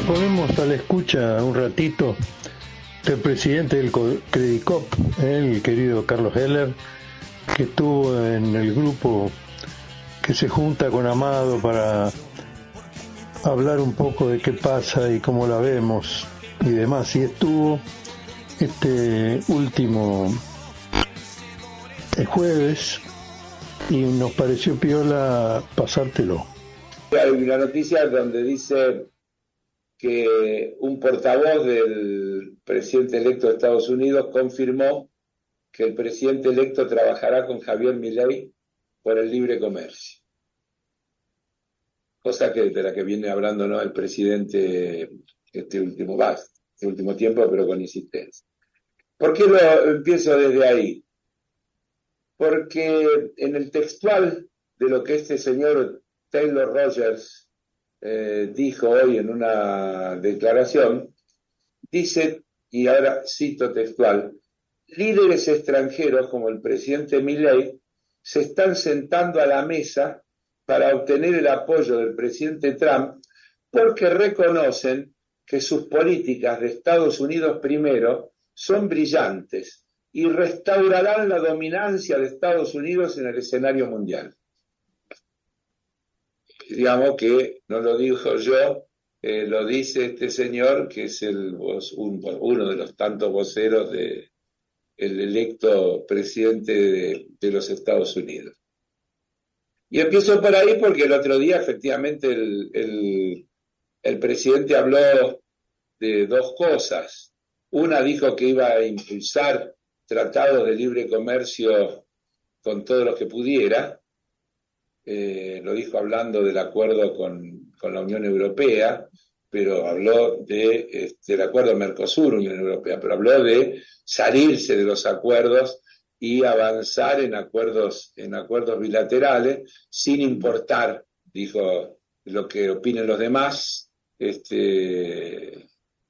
Ponemos a la escucha un ratito del presidente del Credicop, el querido Carlos Heller, que estuvo en el grupo que se junta con Amado para hablar un poco de qué pasa y cómo la vemos y demás. Y estuvo este último jueves y nos pareció piola pasártelo. Hay una noticia donde dice que un portavoz del presidente electo de Estados Unidos confirmó que el presidente electo trabajará con Javier Milei por el libre comercio. Cosa que de la que viene hablando, ¿no?, el presidente este último tiempo, pero con insistencia. ¿Por qué lo empiezo desde ahí? Porque en el textual de lo que este señor Taylor Rogers dijo hoy en una declaración, dice, y ahora cito textual: líderes extranjeros como el presidente Milei se están sentando a la mesa para obtener el apoyo del presidente Trump porque reconocen que sus políticas de Estados Unidos primero son brillantes y restaurarán la dominancia de Estados Unidos en el escenario mundial. Digamos que no lo digo yo, lo dice este señor, que es uno de los tantos voceros del electo presidente de los Estados Unidos. Y empiezo por ahí porque el otro día efectivamente el presidente habló de dos cosas. Una, dijo que iba a impulsar tratados de libre comercio con todos los que pudiera. Lo dijo hablando del acuerdo con la Unión Europea, pero habló del acuerdo Mercosur-Unión Europea, pero habló de salirse de los acuerdos y avanzar en acuerdos bilaterales sin importar, dijo, lo que opinen los demás,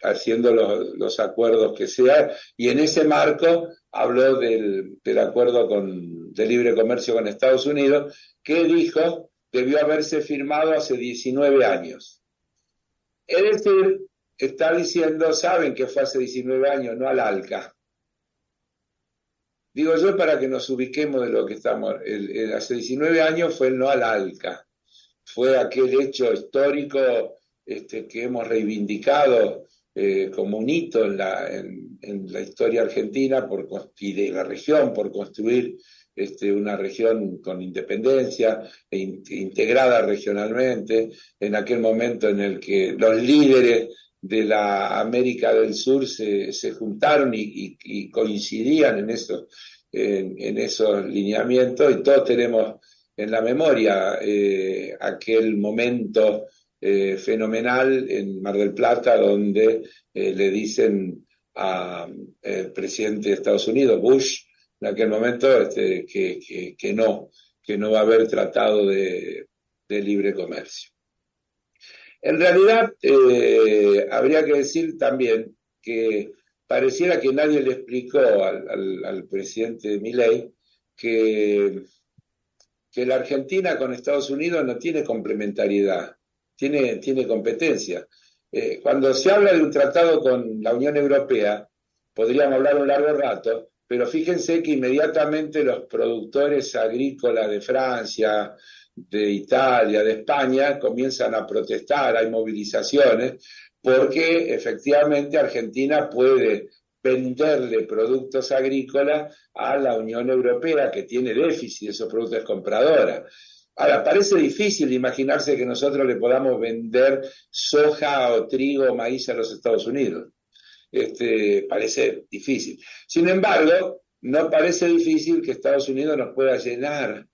haciendo los acuerdos que sean, y en ese marco habló del acuerdo de libre comercio con Estados Unidos, que dijo debió haberse firmado hace 19 años. Es decir, está diciendo, saben que fue hace 19 años, no al ALCA. Digo yo para que nos ubiquemos de lo que estamos. Hace 19 años fue el no al ALCA. Fue aquel hecho histórico que hemos reivindicado como un hito en la historia argentina y de la región, por construir una región con independencia e integrada regionalmente, en aquel momento en el que los líderes de la América del Sur se juntaron y coincidían en esos lineamientos, y todos tenemos en la memoria aquel momento fenomenal en Mar del Plata, donde le dicen al presidente de Estados Unidos, Bush, en aquel momento, que no va a haber tratado de libre comercio. En realidad, habría que decir también que pareciera que nadie le explicó al presidente Milei que la Argentina con Estados Unidos no tiene complementariedad, tiene competencia. Cuando se habla de un tratado con la Unión Europea, podríamos hablar un largo rato, pero fíjense que inmediatamente los productores agrícolas de Francia, de Italia, de España, comienzan a protestar, hay movilizaciones, porque efectivamente Argentina puede venderle productos agrícolas a la Unión Europea, que tiene déficit de esos productos, es compradora. Ahora, parece difícil imaginarse que nosotros le podamos vender soja o trigo o maíz a los Estados Unidos. Parece difícil. Sin embargo, no parece difícil que Estados Unidos nos pueda llenar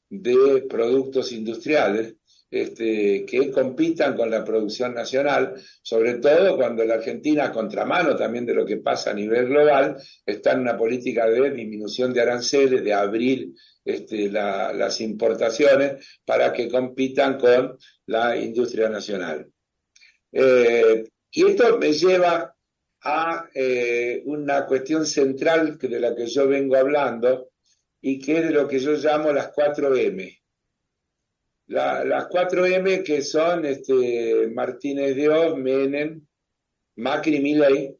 de productos industriales que compitan con la producción nacional, sobre todo cuando la Argentina, a contramano también de lo que pasa a nivel global, está en una política de disminución de aranceles, de abrir las importaciones para que compitan con la industria nacional. Y esto me lleva a una cuestión central de la que yo vengo hablando, y que es de lo que yo llamo las 4M. Las 4M que son Martínez de Oz, Menem, Macri, Milei,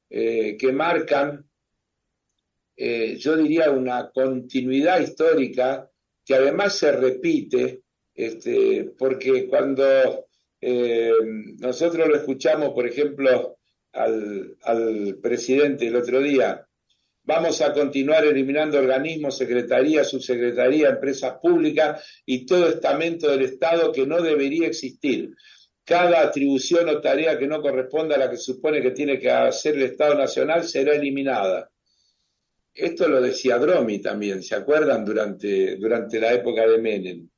que marcan, yo diría, una continuidad histórica que además se repite, porque cuando nosotros lo escuchamos, por ejemplo, al presidente el otro día, vamos a continuar eliminando organismos, secretaría, subsecretaría, empresas públicas y todo estamento del Estado que no debería existir. Cada atribución o tarea que no corresponda a la que supone que tiene que hacer el Estado Nacional será eliminada. Esto lo decía Dromi también, ¿se acuerdan? Durante la época de Menem.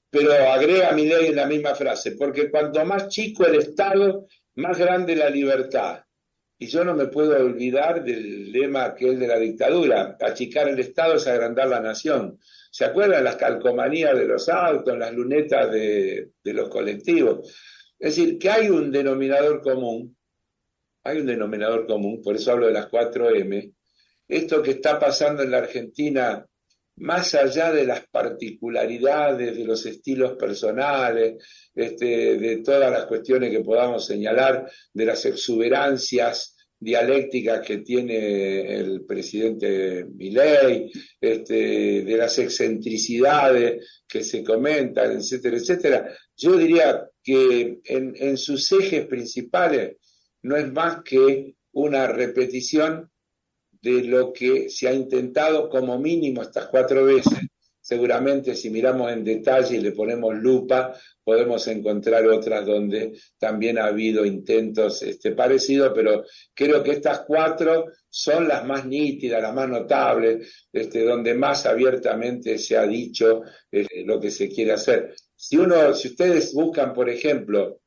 Pero agrega Milei en la misma frase, porque cuanto más chico el Estado, más grande la libertad. Y yo no me puedo olvidar del lema aquel de la dictadura: achicar el Estado es agrandar la nación. ¿Se acuerdan las calcomanías de los autos, las lunetas de los colectivos? Es decir, que hay un denominador común, por eso hablo de las 4M. Esto que está pasando en la Argentina, más allá de las particularidades, de los estilos personales, de todas las cuestiones que podamos señalar, de las exuberancias dialécticas que tiene el presidente Milei, de las excentricidades que se comentan, etcétera, etcétera, yo diría que en sus ejes principales no es más que una repetición de lo que se ha intentado como mínimo estas 4 veces. Seguramente si miramos en detalle y le ponemos lupa, podemos encontrar otras donde también ha habido intentos parecidos, pero creo que estas 4 son las más nítidas, las más notables, donde más abiertamente se ha dicho lo que se quiere hacer. Si ustedes buscan, por ejemplo,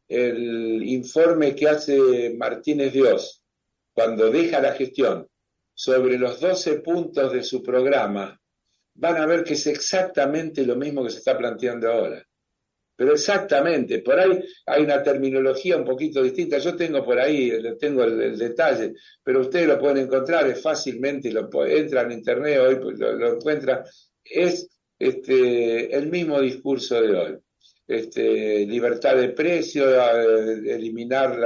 el informe que hace Martínez de Oz cuando deja la gestión, sobre los 12 puntos de su programa, van a ver que es exactamente lo mismo que se está planteando ahora. Pero exactamente, por ahí hay una terminología un poquito distinta. Yo tengo por ahí, tengo el detalle, pero ustedes lo pueden encontrar, es fácilmente, entran en internet hoy, pues lo encuentran. Es el mismo discurso de hoy. Libertad de precio, eliminar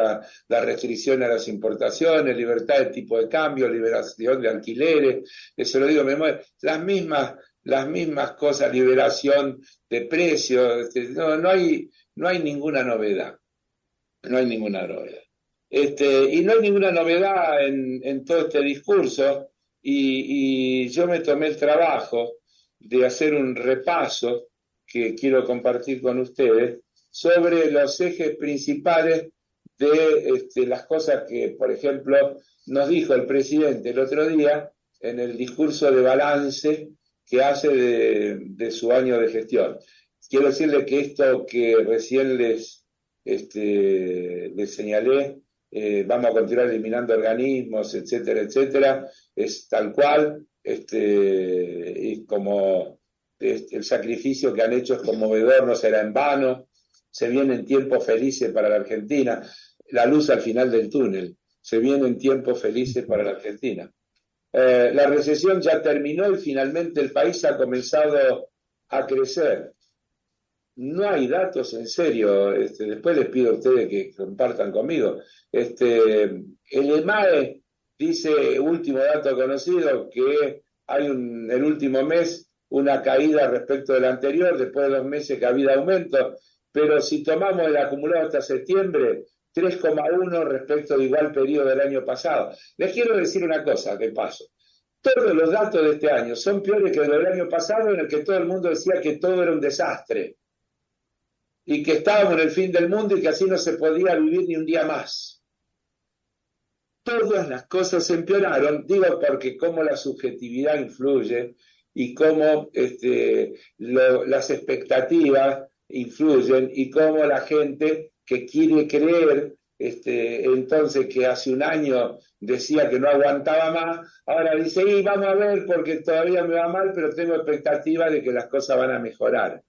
la restricción a las importaciones, libertad de tipo de cambio, liberación de alquileres, eso lo digo, las mismas cosas, liberación de precios, no hay ninguna novedad, no hay ninguna novedad. Y no hay ninguna novedad en todo este discurso, y yo me tomé el trabajo de hacer un repaso que quiero compartir con ustedes sobre los ejes principales de las cosas que, por ejemplo, nos dijo el presidente el otro día en el discurso de balance que hace de su año de gestión. Quiero decirle que esto que recién les señalé, vamos a continuar eliminando organismos, etcétera, etcétera, es tal cual, y como el sacrificio que han hecho es conmovedor, no será en vano, se vienen tiempos felices para la Argentina, la luz al final del túnel, se vienen tiempos felices para la Argentina. La recesión ya terminó y finalmente el país ha comenzado a crecer. No hay datos en serio, después les pido a ustedes que compartan conmigo. El EMAE dice, último dato conocido, que hay el último mes una caída respecto del anterior, después de 2 meses que ha habido aumento, pero si tomamos el acumulado hasta septiembre, 3,1 respecto al igual periodo del año pasado. Les quiero decir una cosa, de paso. Todos los datos de este año son peores que los del año pasado, en el que todo el mundo decía que todo era un desastre y que estábamos en el fin del mundo y que así no se podía vivir ni un día más. Todas las cosas empeoraron, digo porque cómo la subjetividad influye y cómo las expectativas influyen y cómo la gente que quiere creer entonces que hace un año decía que no aguantaba más, ahora dice, vamos a ver porque todavía me va mal, pero tengo expectativa de que las cosas van a mejorar.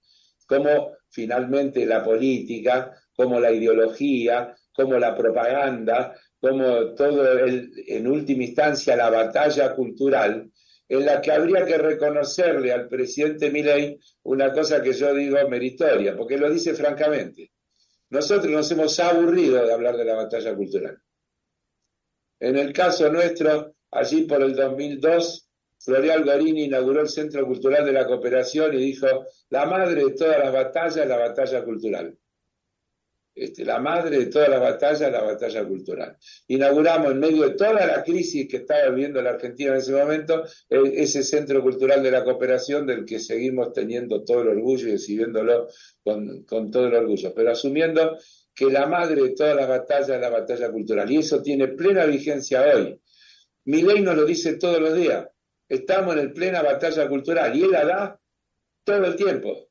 Como finalmente la política, como la ideología, como la propaganda, como todo en última instancia la batalla cultural, en la que habría que reconocerle al presidente Milei una cosa que yo digo meritoria, porque lo dice francamente. Nosotros nos hemos aburrido de hablar de la batalla cultural. En el caso nuestro, allí por el 2002, Floreal Gorini inauguró el Centro Cultural de la Cooperación y dijo, la madre de todas las batallas es la batalla cultural. La madre de todas las batallas es la batalla cultural. Inauguramos en medio de toda la crisis que estaba viviendo la Argentina en ese momento, ese Centro Cultural de la Cooperación del que seguimos teniendo todo el orgullo y exhibiéndolo con todo el orgullo, pero asumiendo que la madre de todas las batallas es la batalla cultural. Y eso tiene plena vigencia hoy. Milei nos lo dice todos los días. Estamos en plena batalla cultural y él la da todo el tiempo.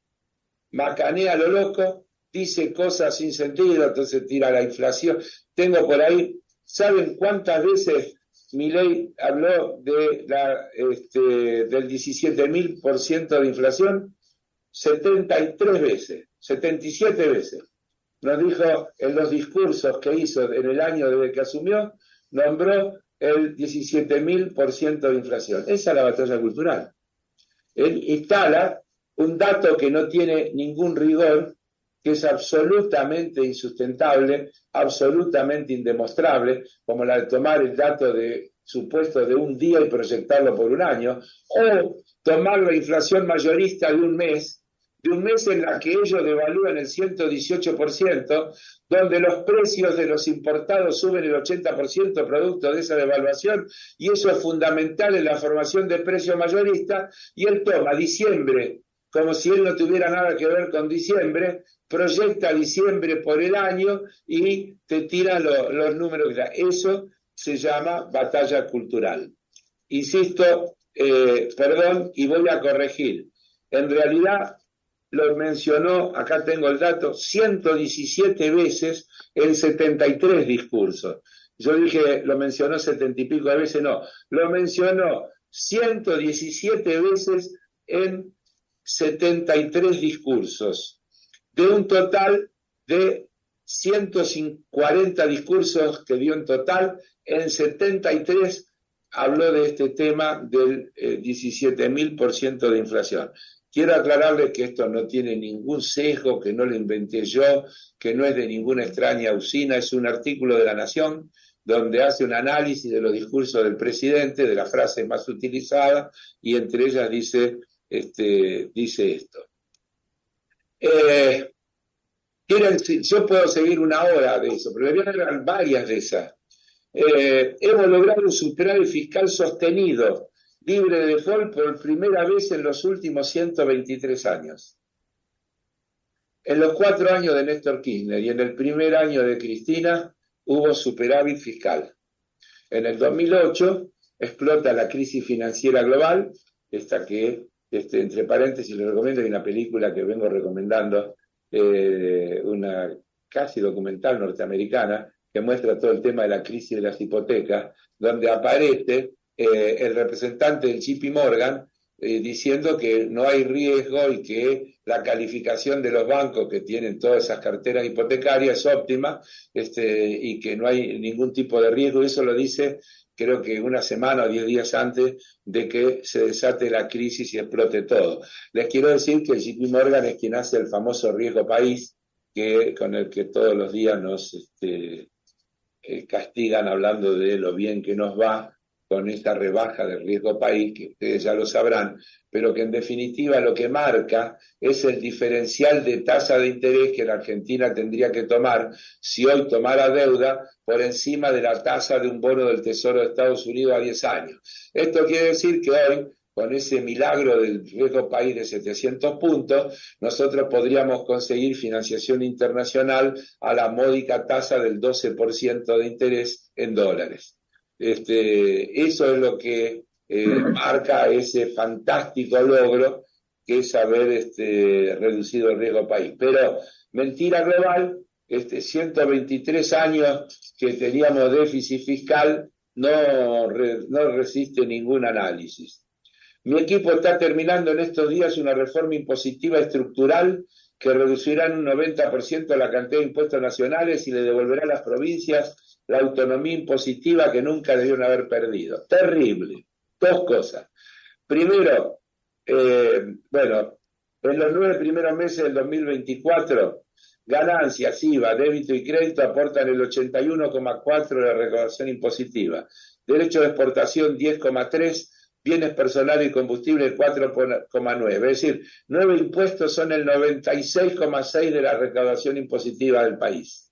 Macanea lo loco, dice cosas sin sentido, entonces tira la inflación. Tengo por ahí, ¿saben cuántas veces Milei habló de del 17.000% de inflación? 73 veces, 77 veces. Nos dijo en los discursos que hizo en el año desde que asumió, nombró el 17.000% de inflación. Esa es la batalla cultural. Él instala un dato que no tiene ningún rigor, que es absolutamente insustentable, absolutamente indemostrable, como la de tomar el dato de supuesto de un día y proyectarlo por un año, o tomar la inflación mayorista de un mes en la que ellos devalúan el 118%, donde los precios de los importados suben el 80% producto de esa devaluación, y eso es fundamental en la formación de precios mayoristas, y él toma diciembre, como si él no tuviera nada que ver con diciembre, proyecta diciembre por el año y te tira los números. Eso se llama batalla cultural. Insisto, perdón, y voy a corregir. En realidad lo mencionó, acá tengo el dato, 117 veces en 73 discursos. Yo dije, lo mencionó 70 y pico de veces, no, lo mencionó 117 veces en 73 discursos, de un total de 140 discursos que dio en total, en 73 habló de este tema del 17.000% de inflación. Quiero aclararles que esto no tiene ningún sesgo, que no lo inventé yo, que no es de ninguna extraña usina, es un artículo de La Nación donde hace un análisis de los discursos del presidente, de las frases más utilizadas, y entre ellas dice esto. Yo puedo seguir una hora de eso, pero le voy a dar varias de esas. Hemos logrado un superávit fiscal sostenido, libre de default por primera vez en los últimos 123 años. En los 4 años de Néstor Kirchner y en el primer año de Cristina hubo superávit fiscal. En el 2008 explota la crisis financiera global, esta que, entre paréntesis, les recomiendo, hay una película que vengo recomendando, una casi documental norteamericana, que muestra todo el tema de la crisis de las hipotecas, donde aparece el representante del JP Morgan diciendo que no hay riesgo y que la calificación de los bancos que tienen todas esas carteras hipotecarias es óptima, y que no hay ningún tipo de riesgo. Eso lo dice, creo que una semana o 10 días antes de que se desate la crisis y explote todo. Les quiero decir que el JP Morgan es quien hace el famoso riesgo país, con el que todos los días nos castigan hablando de lo bien que nos va con esta rebaja del riesgo país, que ustedes ya lo sabrán, pero que en definitiva lo que marca es el diferencial de tasa de interés que la Argentina tendría que tomar si hoy tomara deuda por encima de la tasa de un bono del Tesoro de Estados Unidos a 10 años. Esto quiere decir que hoy, con ese milagro del riesgo país de 700 puntos, nosotros podríamos conseguir financiación internacional a la módica tasa del 12% de interés en dólares. Eso es lo que marca ese fantástico logro que es haber reducido el riesgo país. Pero mentira global, 123 años que teníamos déficit fiscal no resiste ningún análisis. Mi equipo está terminando en estos días una reforma impositiva estructural que reducirá en un 90% la cantidad de impuestos nacionales y le devolverá a las provincias la autonomía impositiva que nunca debieron haber perdido. Terrible. 2 cosas. Primero, bueno, en los 9 primeros meses del 2024, ganancias, IVA, débito y crédito aportan el 81,4% de la recaudación impositiva. Derecho de exportación 10,3%, bienes personales y combustible el 4,9%. Es decir, 9 impuestos son el 96,6% de la recaudación impositiva del país.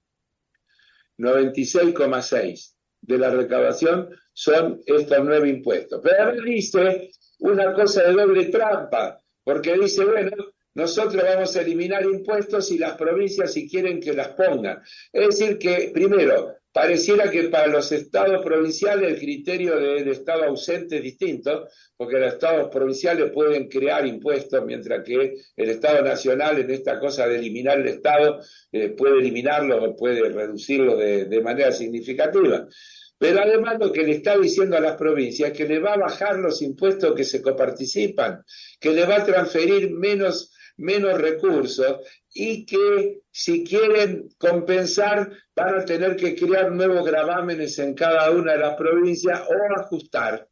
96,6% de la recaudación son estos 9 impuestos. Pero ahora dice una cosa de doble trampa, porque dice, bueno, nosotros vamos a eliminar impuestos y las provincias si quieren que las pongan. Es decir que, primero, pareciera que para los estados provinciales el criterio del estado ausente es distinto, porque los estados provinciales pueden crear impuestos, mientras que el estado nacional en esta cosa de eliminar el estado puede eliminarlo o puede reducirlo de manera significativa. Pero además lo que le está diciendo a las provincias es que le va a bajar los impuestos que se coparticipan, que le va a transferir menos recursos y que si quieren compensar van a tener que crear nuevos gravámenes en cada una de las provincias o ajustar.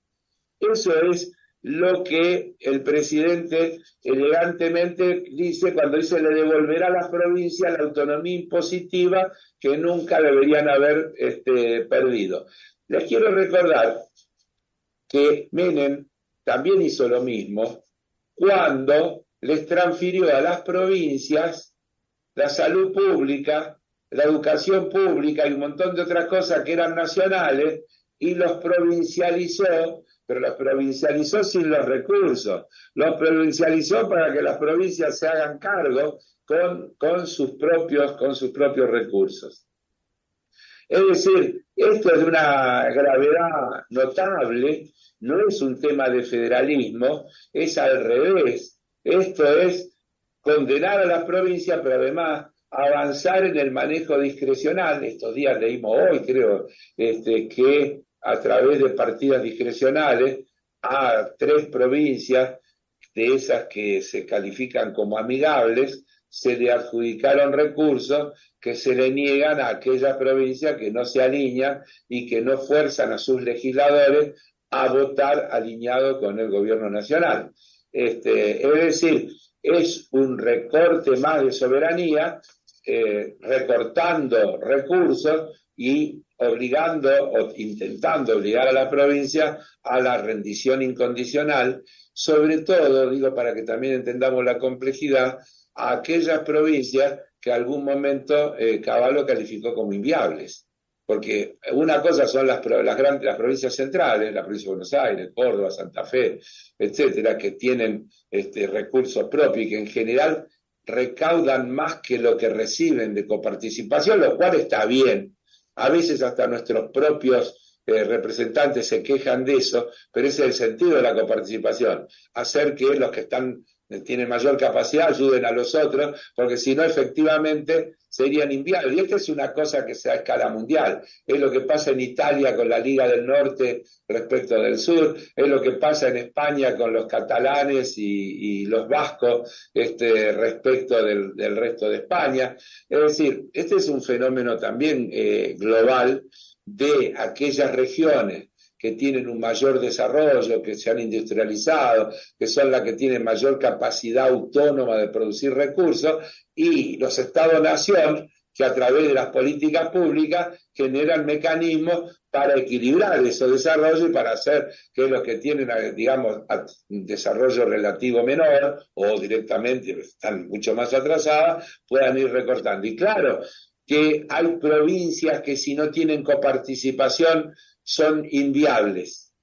Eso es lo que el presidente elegantemente dice cuando dice le devolverá a las provincias la autonomía impositiva que nunca deberían haber perdido. Les quiero recordar que Menem también hizo lo mismo cuando les transfirió a las provincias la salud pública, la educación pública y un montón de otras cosas que eran nacionales y los provincializó, pero los provincializó sin los recursos, los provincializó para que las provincias se hagan cargo con sus propios recursos. Es decir, esto es de una gravedad notable, no es un tema de federalismo, es al revés. Esto es condenar a las provincias, pero además avanzar en el manejo discrecional. Estos días leímos hoy, creo, que a través de partidas discrecionales a 3 provincias, de esas que se califican como amigables, se le adjudicaron recursos que se le niegan a aquella provincia que no se alinea y que no fuerzan a sus legisladores a votar alineado con el gobierno nacional. Es decir, es un recorte más de soberanía, recortando recursos y obligando o intentando obligar a la provincia a la rendición incondicional, sobre todo, digo para que también entendamos la complejidad, a aquellas provincias que algún momento Cavallo calificó como inviables. Porque una cosa son las provincias centrales, la provincia de Buenos Aires, Córdoba, Santa Fe, etcétera, que tienen recursos propios y que en general recaudan más que lo que reciben de coparticipación, lo cual está bien. A veces hasta nuestros propios representantes se quejan de eso, pero ese es el sentido de la coparticipación, hacer que los que tienen mayor capacidad ayuden a los otros, porque si no efectivamente serían inviables. Y esta es una cosa que se da a escala mundial. Es lo que pasa en Italia con la Liga del Norte respecto del Sur, es lo que pasa en España con los catalanes y los vascos respecto del resto de España. Es decir, este es un fenómeno también global de aquellas regiones que tienen un mayor desarrollo, que se han industrializado, que son las que tienen mayor capacidad autónoma de producir recursos, y los Estados-nación, que a través de las políticas públicas generan mecanismos para equilibrar ese desarrollo y para hacer que los que tienen, digamos, un desarrollo relativo menor o directamente están mucho más atrasadas, puedan ir recortando. Y claro que hay provincias que si no tienen coparticipación son inviables.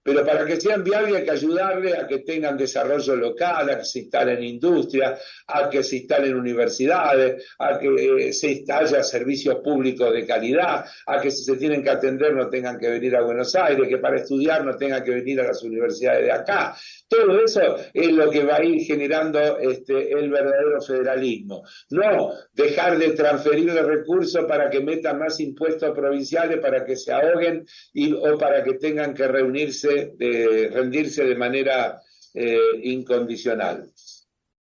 Pero para que sean viables hay que ayudarle a que tengan desarrollo local, a que se instalen industrias, a que se instalen universidades, a que se haya servicios públicos de calidad, a que si se tienen que atender no tengan que venir a Buenos Aires, que para estudiar no tengan que venir a las universidades de acá. Todo eso es lo que va a ir generando el verdadero federalismo. No dejar de transferirle recursos para que metan más impuestos provinciales, para que se ahoguen o para que tengan que rendirse de manera incondicional.